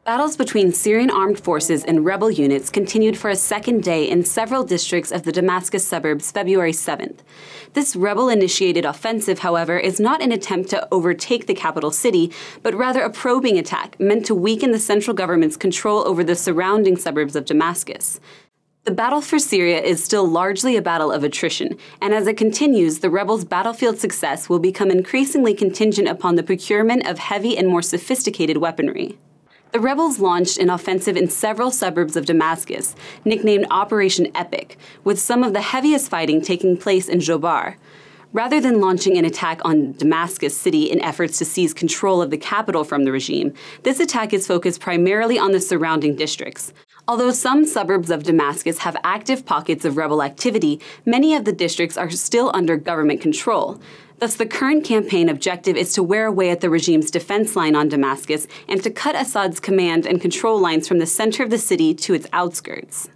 Battles between Syrian armed forces and rebel units continued for a second day in several districts of the Damascus suburbs February 7th. This rebel-initiated offensive, however, is not an attempt to overtake the capital city, but rather a probing attack meant to weaken the central government's control over the surrounding suburbs of Damascus. The battle for Syria is still largely a battle of attrition, and as it continues, the rebels' battlefield success will become increasingly contingent upon the procurement of heavy and more sophisticated weaponry. The rebels launched an offensive in several suburbs of Damascus, nicknamed Operation Epic, with some of the heaviest fighting taking place in Jobar. Rather than launching an attack on Damascus city in efforts to seize control of the capital from the regime, this attack is focused primarily on the surrounding districts. Although some suburbs of Damascus have active pockets of rebel activity, many of the districts are still under government control. Thus, the current campaign objective is to wear away at the regime's defense line on Damascus and to cut Assad's command and control lines from the center of the city to its outskirts.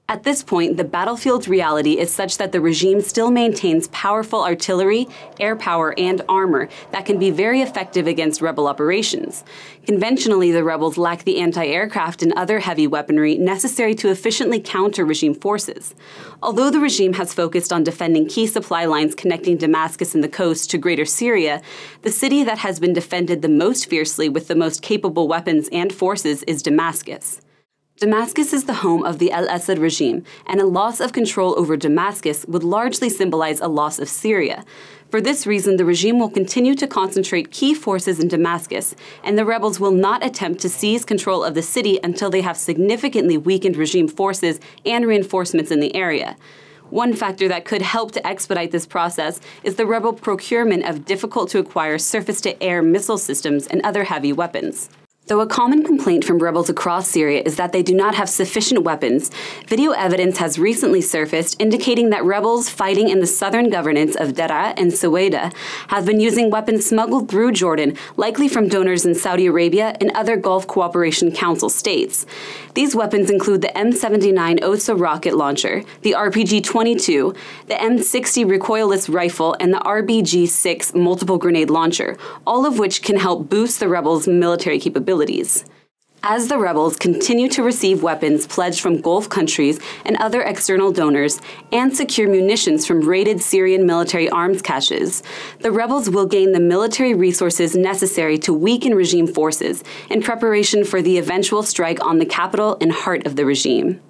At this point, the battlefield's reality is such that the regime still maintains powerful artillery, air power, and armor that can be very effective against rebel operations. Conventionally, the rebels lack the anti-aircraft and other heavy weaponry necessary to efficiently counter regime forces. Although the regime has focused on defending key supply lines connecting Damascus and the coast to Greater Syria, the city that has been defended the most fiercely with the most capable weapons and forces is Damascus. Damascus is the home of the al-Assad regime, and a loss of control over Damascus would largely symbolize a loss of Syria. For this reason, the regime will continue to concentrate key forces in Damascus, and the rebels will not attempt to seize control of the city until they have significantly weakened regime forces and reinforcements in the area. One factor that could help to expedite this process is the rebel procurement of difficult-to-acquire surface-to-air missile systems and other heavy weapons. Though a common complaint from rebels across Syria is that they do not have sufficient weapons, video evidence has recently surfaced indicating that rebels fighting in the southern governorates of Daraa and Suwaida have been using weapons smuggled through Jordan, likely from donors in Saudi Arabia and other Gulf Cooperation Council states. These weapons include the M79 OSA rocket launcher, the RPG-22, the M60 recoilless rifle, and the RBG-6 multiple grenade launcher, all of which can help boost the rebels' military capabilities. As the rebels continue to receive weapons pledged from Gulf countries and other external donors and secure munitions from raided Syrian military arms caches, the rebels will gain the military resources necessary to weaken regime forces in preparation for the eventual strike on the capital and heart of the regime.